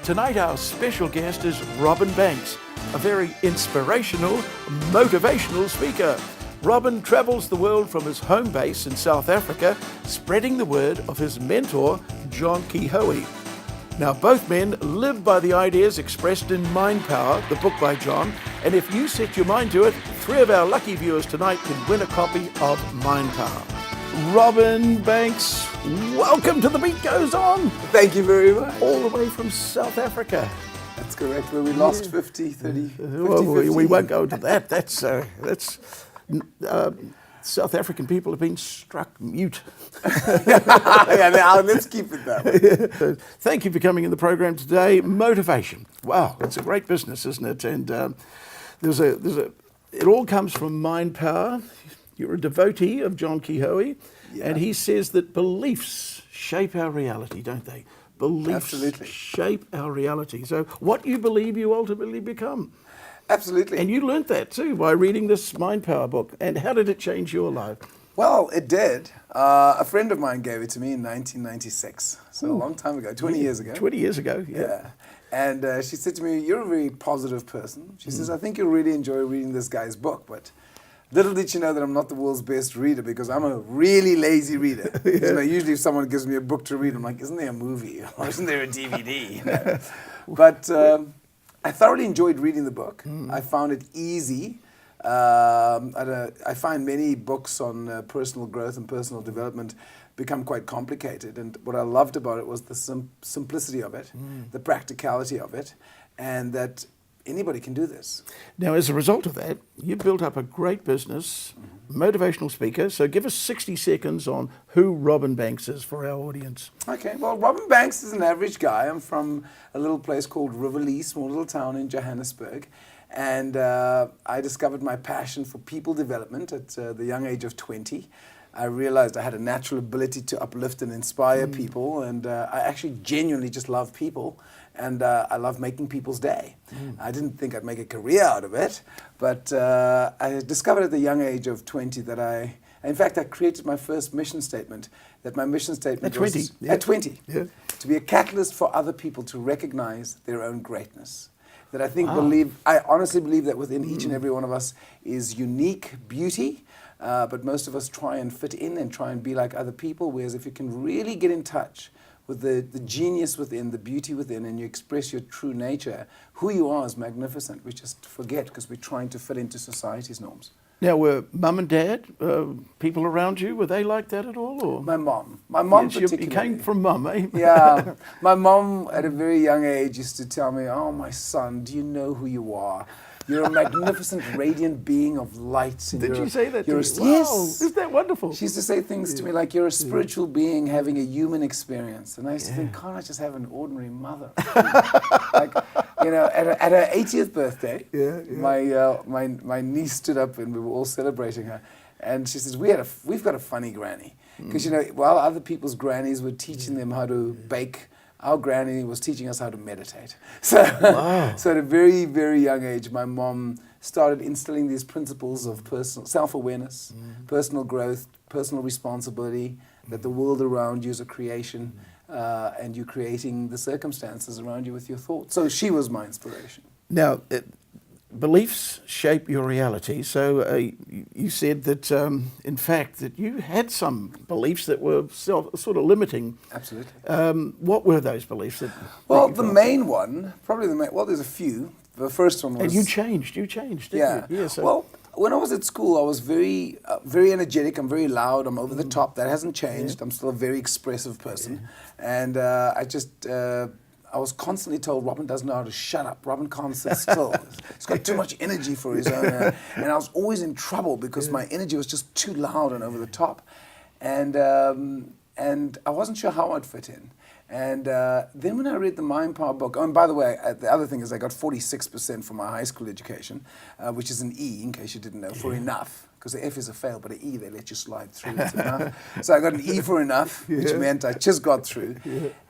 Tonight our special guest is Robyn Banks, a very inspirational, motivational speaker. Robyn travels the world from his home base in South Africa, spreading the word of his mentor, John Kehoe. Now, both men live by the ideas expressed in Mind Power, the book by John, and if you set your mind to it, 3 of our lucky viewers tonight can win a copy of Mind Power. Robyn Banks, welcome to The Beat Goes On. Thank you very much. All the way from South Africa. That's correct, where we lost 50, 30, 50, Well, 50. we won't go into that. That's South African people have been struck mute. Yeah, now let's keep it that way. So thank you for coming in the program today. Motivation. Wow, it's a great business, isn't it? And it all comes from Mind Power. You're a devotee of John Kehoe, and he says that beliefs shape our reality, don't they? Beliefs Absolutely. shape our reality. So what you believe, you ultimately become. Absolutely. And you learnt that too by reading this Mind Power book. And how did it change your life? Well, it did. A friend of mine gave it to me in 1996, so a long time ago, 20 years ago. 20 years ago, Yeah. And she said to me, "You're a very positive person." She says, "I think you'll really enjoy reading this guy's book, but little did she know that I'm not the world's best reader because I'm a really lazy reader." You know, usually if someone gives me a book to read, I'm like, isn't there a movie or isn't there a DVD? You know? But I thoroughly enjoyed reading the book. I found it easy. I find many books on personal growth and personal development become quite complicated. And what I loved about it was the simplicity of it, the practicality of it, and that anybody can do this. Now, as a result of that, you built up a great business, motivational speaker. So give us 60 seconds on who Robyn Banks is for our audience. Okay, well, Robyn Banks is an average guy. I'm from a little place called Riverlee, small little town in Johannesburg. And I discovered my passion for people development at the young age of 20. I realized I had a natural ability to uplift and inspire people, and I actually genuinely just love people, and I love making people's day. I didn't think I'd make a career out of it, but I discovered at the young age of 20 that in fact, I created my first mission statement, that my mission statement At 20? was, Yeah. at 20, Yeah. to be a catalyst for other people to recognize their own greatness. That I honestly believe that within each and every one of us is unique beauty, but most of us try and fit in and try and be like other people, whereas if you can really get in touch with the genius within, the beauty within, and you express your true nature, who you are is magnificent. We just forget because we're trying to fit into society's norms. Now, were mum and dad, people around you, were they like that at all? Or? My mom Yes, particularly. you came from mum, eh? Yeah, my mom at a very young age used to tell me, "Oh, my son, do you know who you are? You're a magnificent, radiant being of light." And Did she say that to you're you? Wow, Yes. isn't that wonderful? She used to say things to me like, "You're a spiritual being having a human experience." And I used to think, can't I just have an ordinary mother? Like, you know, at her 80th birthday, my niece stood up and we were all celebrating her. And she says, we've got a funny granny. Because, you know, while other people's grannies were teaching them how to bake, our granny was teaching us how to meditate. So, so at a very, very young age, my mom started instilling these principles of personal self-awareness, personal growth, personal responsibility, that the world around you is a creation, and you're creating the circumstances around you with your thoughts. So she was my inspiration. Now, beliefs shape your reality. So you said that, in fact, that you had some beliefs that were sort of limiting. Absolutely. What were those beliefs? Well, the main one, well, there's a few. The first one was... And you changed, didn't Yeah. you? Yeah. So, well, when I was at school, I was very energetic. I'm very loud. I'm over the top. That hasn't changed. I'm still a very expressive person. And I was constantly told, Robyn doesn't know how to shut up. Robyn can't sit still. He's got too much energy for his own. And I was always in trouble because my energy was just too loud and over the top. And I wasn't sure how I'd fit in. And then when I read the Mind Power book, oh, and by the way, the other thing is I got 46% for my high school education, which is an E, in case you didn't know, for enough. Because the F is a fail, but an E, they let you slide through. It's enough. So I got an E for enough, which meant I just got through.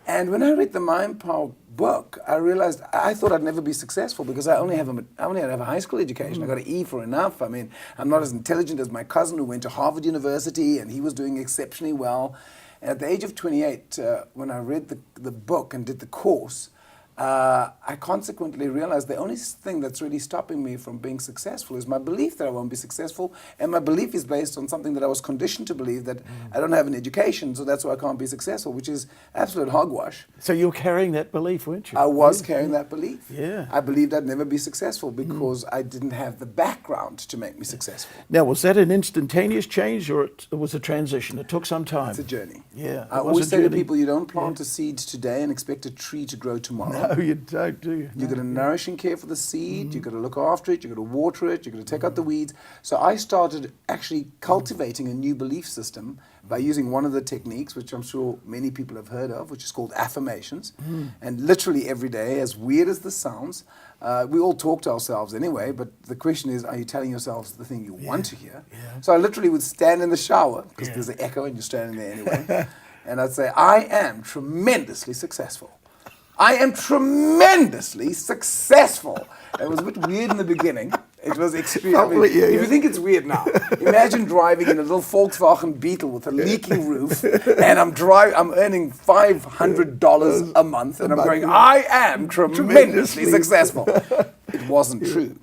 And when I read the Mind Power book, I realized I thought I'd never be successful because I only have a high school education. I got an E for enough. I mean, I'm not as intelligent as my cousin who went to Harvard University, and he was doing exceptionally well. And at the age of 28, when I read the book and did the course, I consequently realized the only thing that's really stopping me from being successful is my belief that I won't be successful, and my belief is based on something that I was conditioned to believe, that I don't have an education, so that's why I can't be successful, which is absolute hogwash. So you were carrying that belief, weren't you? I was carrying that belief. Yeah. I believed I'd never be successful because I didn't have the background to make me successful. Now, was that an instantaneous change, or it was a transition? It took some time. It's a journey. Yeah. I always say to people, you don't plant a seed today and expect a tree to grow tomorrow. No, you don't, do you? You've got to nourish and care for the seed, you've got to look after it, you've got to water it, you've got to take out the weeds. So I started actually cultivating a new belief system by using one of the techniques, which I'm sure many people have heard of, which is called affirmations. And literally every day, as weird as this sounds, we all talk to ourselves anyway, but the question is, are you telling yourselves the thing you want to hear? Yeah. So I literally would stand in the shower, because there's an echo and you're standing there anyway, and I'd say, I am tremendously successful. I am tremendously successful. It was a bit weird in the beginning. It was extreme. I mean, if you think it's weird now, imagine driving in a little Volkswagen Beetle with a leaking roof, and I'm earning $500 a month, and I'm going, I am tremendously successful. It wasn't true.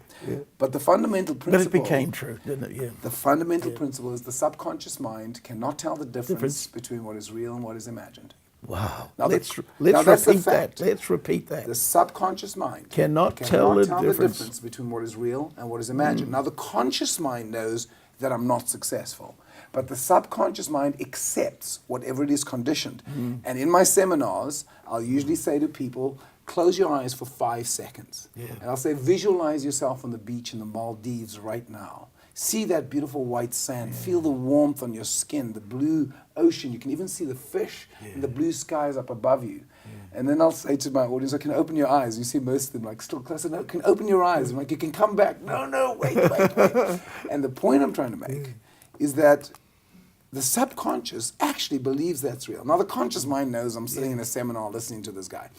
But the fundamental principle... But it became true, didn't it? Yeah. The fundamental principle is the subconscious mind cannot tell the difference between what is real and what is imagined. Wow. Now Let's that's the repeat fact. that. Let's repeat that. The subconscious mind Cannot tell the difference. difference between what is real and what is imagined. Now, the conscious mind knows that I'm not successful, but the subconscious mind accepts whatever it is conditioned. And in my seminars, I'll usually say to people, close your eyes for 5 seconds. And I'll say, visualize yourself on the beach in the Maldives right now. See that beautiful white sand. Feel the warmth on your skin, the blue ocean. You can even see the fish and the blue skies up above you. And then I'll say to my audience, I can open your eyes. You see most of them like still close. No, can open your eyes. I'm like, you can come back. No, wait. And the point I'm trying to make is that the subconscious actually believes that's real. Now, the conscious mind knows I'm sitting in a seminar listening to this guy.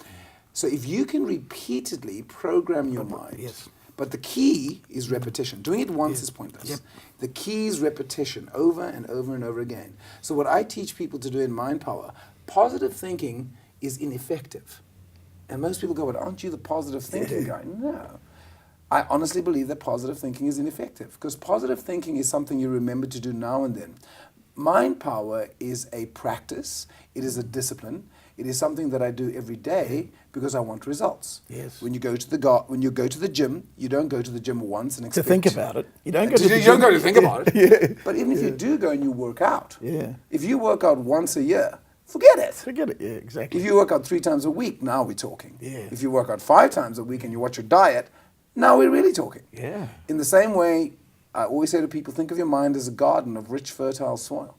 So if you can repeatedly program your mind, but the key is repetition. Doing it once is pointless. The key is repetition over and over and over again. So what I teach people to do in Mind Power, positive thinking is ineffective. And most people go, but aren't you the positive thinking guy? No. I honestly believe that positive thinking is ineffective, because positive thinking is something you remember to do now and then. Mind Power is a practice. It is a discipline. It is something that I do every day because I want results. Yes. When you go to the gym, you don't go to the gym once and expect to think about it. You don't go to think about it. But even if you do go and you work out, if you work out once a year, forget it. Forget it. Yeah, exactly. If you work out 3 times a week, now we're talking. Yeah. If you work out 5 times a week and you watch your diet, now we're really talking. Yeah. In the same way, I always say to people, think of your mind as a garden of rich, fertile soil.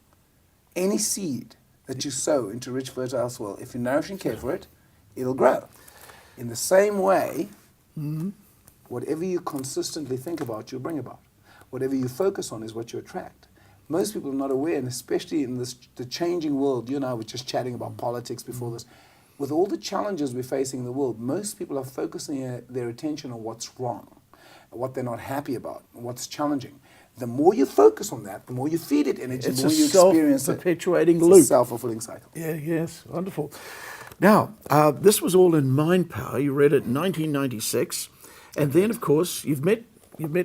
Any seed that you sow into rich, fertile soil, if you nourish and care for it, it'll grow. In the same way, whatever you consistently think about, you'll bring about. Whatever you focus on is what you attract. Most people are not aware, and especially in the changing world, you and I were just chatting about politics before this, with all the challenges we're facing in the world, most people are focusing their attention on what's wrong, what they're not happy about, what's challenging. The more you focus on that, the more you feed it energy, the more you experience it. It's a self-perpetuating loop. It's a self-fulfilling cycle. Yeah, yes, wonderful. Now, this was all in Mind Power. You read it in 1996. And then, of course, you've met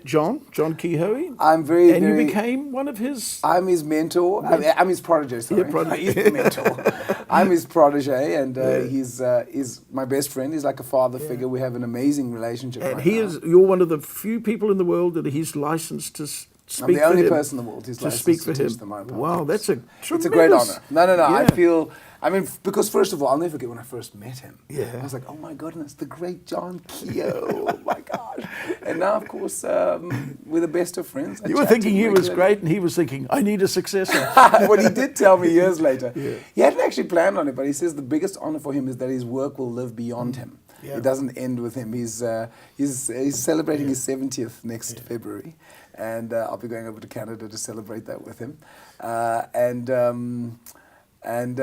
John Kehoe. And you became one of his... I'm his mentor. I'm his protege, sorry. He's the mentor. I'm his protege, and he's my best friend. He's like a father figure. We have an amazing relationship and you're one of the few people in the world that he's licensed to speak for him. I'm the only person in the world who's licensed to teach the Mind Power. Wow, that's a tremendous... It's a great honor. No. Yeah. Because first of all, I'll never forget when I first met him. Yeah. I was like, oh my goodness, the great John Kehoe. Oh my gosh. And now, of course, we're the best of friends. You were thinking he was great, and he was thinking, I need a successor. What he did tell me years later. He hadn't actually planned on it, but he says the biggest honor for him is that his work will live beyond him. Yeah. It doesn't end with him. He's celebrating his 70th next February, and I'll be going over to Canada to celebrate that with him. And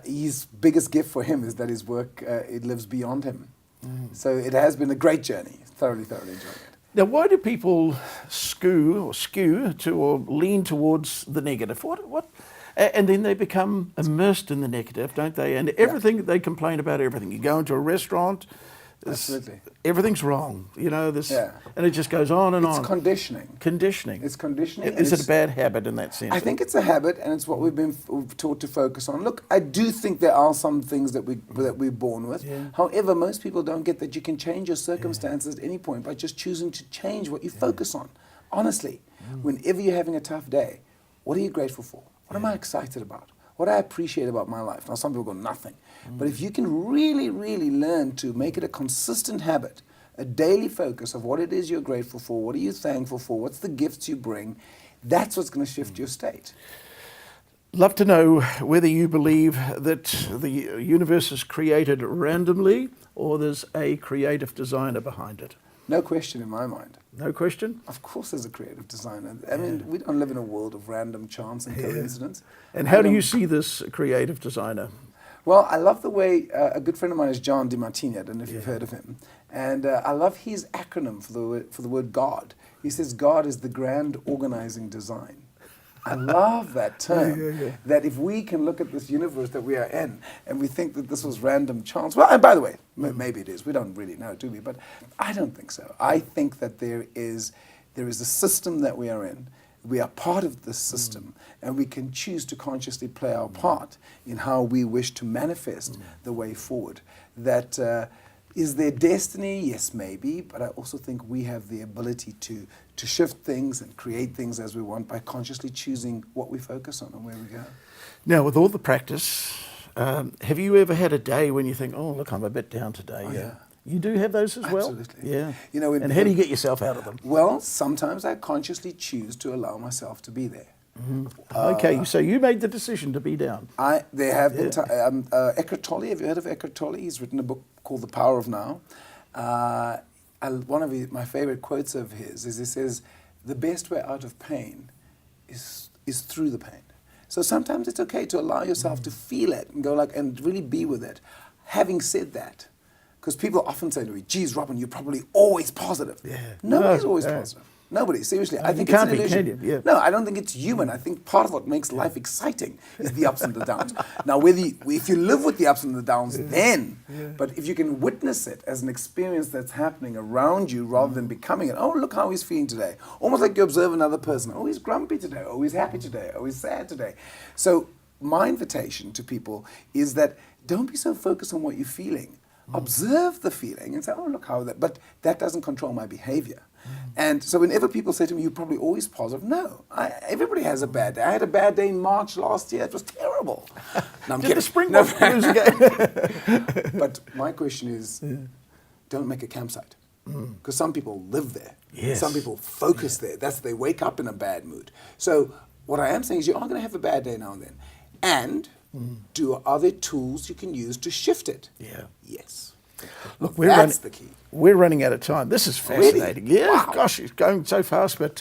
his biggest gift for him is that his work it lives beyond him. So it has been a great journey. Thoroughly enjoyed it. Now, why do people skew or lean towards the negative? What? And then they become immersed in the negative, don't they? And everything, they complain about everything. You go into a restaurant, Absolutely. Everything's wrong, this, Yeah. and it just goes on and It's on. conditioning. Conditioning. It's conditioning. Is it a bad habit in that sense? I think it's a habit, and it's what we've taught to focus on. Look, I do think there are some things that we're born with. Yeah. However, most people don't get that you can change your circumstances at any point by just choosing to change what you focus on. Honestly, whenever you're having a tough day, what are you grateful for? What am I excited about? What I appreciate about my life? Now, some people go, nothing. But if you can really, really learn to make it a consistent habit, a daily focus of what it is you're grateful for, what are you thankful for, what's the gifts you bring, that's what's going to shift your state. Love to know whether you believe that the universe is created randomly or there's a creative designer behind it. No question in my mind. No question? Of course there's a creative designer. I mean, we don't live in a world of random chance and coincidence. And how do you see this creative designer? Well, I love the way a good friend of mine is John DiMartini. I don't know if you've heard of him. And I love his acronym for the word God. He says God is the grand organizing design. I love that term, that if we can look at this universe that we are in and we think that this was random chance, well, and by the way, maybe it is, we don't really know, do we? But I don't think so. I think that there is a system that we are in. We are part of this system, and we can choose to consciously play our part in how we wish to manifest the way forward. That is there destiny? Yes, maybe, but I also think we have the ability to shift things and create things as we want by consciously choosing what we focus on and where we go. Now, with all the practice, have you ever had a day when you think, oh, look, I'm a bit down today? Oh, yeah. You do have those as well? Absolutely. Yeah. And how do you get yourself out of them? Well, sometimes I consciously choose to allow myself to be there. Okay, so you made the decision to be down. There have been Eckhart Tolle. Have you heard of Eckhart Tolle? He's written a book called The Power of Now. One of my favorite quotes of his is he says, "The best way out of pain is through the pain." So sometimes it's okay to allow yourself to feel it and go and really be with it. Having said that, because people often say to me, "Geez, Robyn, you're probably always positive." Yeah. Nobody's always positive. Nobody, seriously. I think you it's can't an be, illusion. can you? Yeah. No, I don't think it's human. I think part of what makes life exciting is the ups and the downs. Now, if you live with the ups and the downs, then, but if you can witness it as an experience that's happening around you rather than becoming it, oh, look how he's feeling today. Almost like you observe another person. Oh, he's grumpy today. Oh, he's happy today. Oh, he's sad today. So my invitation to people is that don't be so focused on what you're feeling. Observe the feeling and say, oh, look how that, but that doesn't control my behavior. And so whenever people say to me, you're probably always positive, no, everybody has a bad day. I had a bad day in March last year. It was terrible. No, I'm Did the kidding. Springboks lose again? But my question is, don't make a campsite. Because some people live there. Yes. Some people focus there. They wake up in a bad mood. So what I am saying is you are going to have a bad day now and then. And are there tools you can use to shift it? Yeah. Yes. Look, That's the key. We're running out of time. This is fascinating. Really? Yeah, Wow. gosh, it's going so fast. But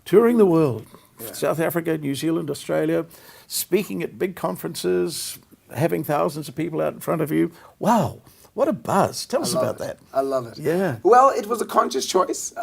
touring the world, South Africa, New Zealand, Australia, speaking at big conferences, having thousands of people out in front of you. Wow, what a buzz. Tell us about that. I love it. Yeah. Well, it was a conscious choice.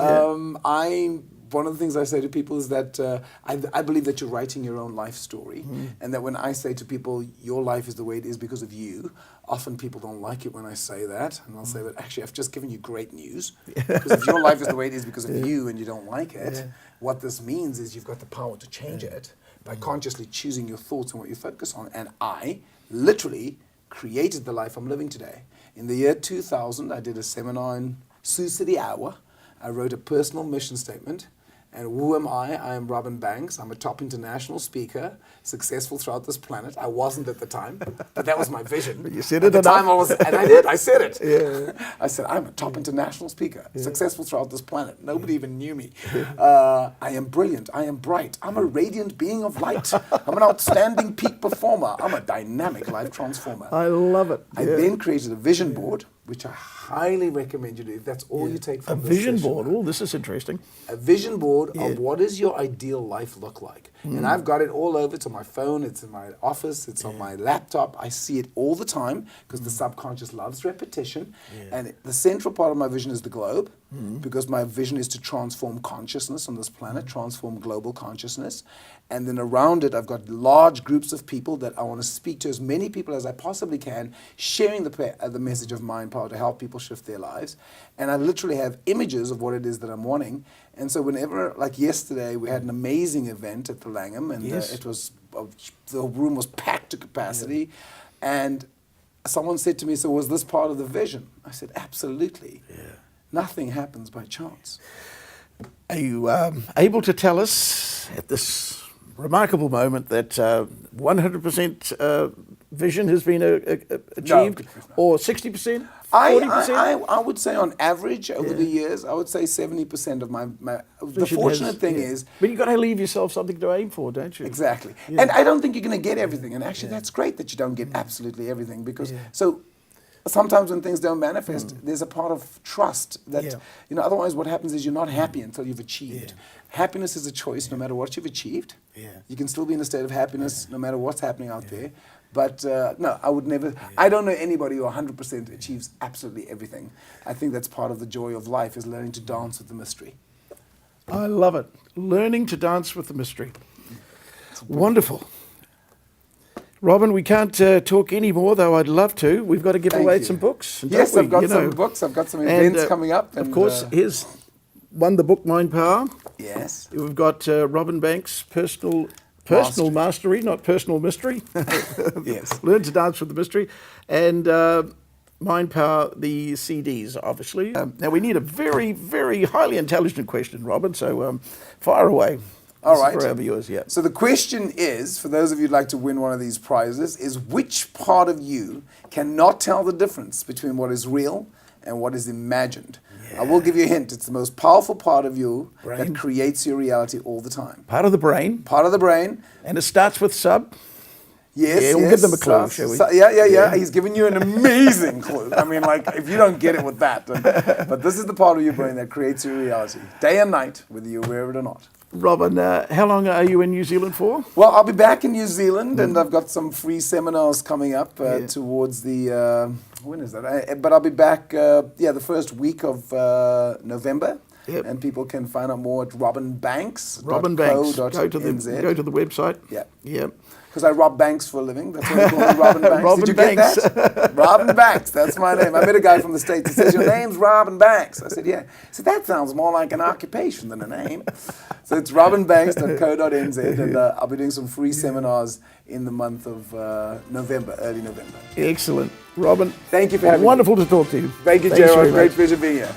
One of the things I say to people is that I believe that you're writing your own life story, and that when I say to people, your life is the way it is because of you, often people don't like it when I say that, and I'll say, but actually I've just given you great news, because if your life is the way it is because of you and you don't like it, what this means is you've got the power to change it by consciously choosing your thoughts and what you focus on, and I literally created the life I'm living today. In the year 2000, I did a seminar in Sioux City, Iowa. I wrote a personal mission statement. And who am I? I am Robyn Banks. I'm a top international speaker, successful throughout this planet. I wasn't at the time, but that was my vision. But you said it at the enough. time and I did. I said it. Yeah. I said, I'm a top international speaker, successful throughout this planet. Nobody even knew me. I am brilliant. I am bright. I'm a radiant being of light. I'm an outstanding peak performer. I'm a dynamic life transformer. I love it. I then created a vision board, which I highly recommend you do. If that's all you take from A this vision session. board. Oh, this is interesting. A vision board of what does your ideal life look like. And I've got it all over. It's on my phone, it's in my office, it's on my laptop. I see it all the time because the subconscious loves repetition. And the central part of my vision is the globe, because my vision is to transform consciousness on this planet, transform global consciousness. And then around it, I've got large groups of people that I want to speak to, as many people as I possibly can, sharing the message of mind, power to help people shift their lives. And I literally have images of what it is that I'm wanting. And so whenever, like yesterday, we had an amazing event at the Langham, and it was, the room was packed to capacity. And someone said to me, so was this part of the vision? I said, absolutely. Nothing happens by chance. Are you able to tell us at this remarkable moment that 100% vision has been achieved, or 60%, 40%? I would say on average over the years, I would say 70% of my the fortunate thing is... But you've got to leave yourself something to aim for, don't you? Exactly. And I don't think you're going to get everything. And actually that's great that you don't get absolutely everything, because... So sometimes when things don't manifest, there's a part of trust that, you know, otherwise what happens is you're not happy until you've achieved. Happiness is a choice no matter what you've achieved. You can still be in a state of happiness no matter what's happening out there. But no, I would never, I don't know anybody who 100% achieves absolutely everything. I think that's part of the joy of life, is learning to dance with the mystery. I love it. Learning to dance with the mystery. Wonderful. Robyn, we can't talk anymore, though I'd love to. We've got to give away some books. Yes, I've got some books. I've got some events coming up. And of course, here's one, the book Mind Power. Yes. We've got Robyn Banks' personal mastery, not personal mystery. Yes. Learn to dance with the mystery. And Mind Power, the CDs, obviously. Now, we need a very, very highly intelligent question, Robyn, so fire away. All right. For our viewers, So the question is, for those of you who'd like to win one of these prizes, is which part of you cannot tell the difference between what is real and what is imagined? I will give you a hint. It's the most powerful part of you that creates your reality all the time. Part of the brain. Part of the brain. And it starts with sub. Yes, we'll give them a clue, shall we? Yeah. He's given you an amazing clue. I mean, like, if you don't get it with that. But this is the part of your brain that creates your reality, day and night, whether you're aware of it or not. Robyn, how long are you in New Zealand for? Well, I'll be back in New Zealand, and I've got some free seminars coming up towards the, when is that? But I'll be back, the first week of November. And people can find out more at robynbanks.co.nz. Robyn Banks. Go to the website. Yeah. Because I rob banks for a living. That's why they call me Robyn Banks. Robyn Did you Banks. get that? Robyn Banks. That's my name. I met a guy from the States. He says, your name's Robyn Banks. I said, yeah. He said, that sounds more like an occupation than a name. So it's robynbanks.co.nz, and I'll be doing some free seminars in the month of November, early November. Excellent. Robyn, thank you for having me. Wonderful to talk to you. Thank you, Gerald. Great pleasure being here.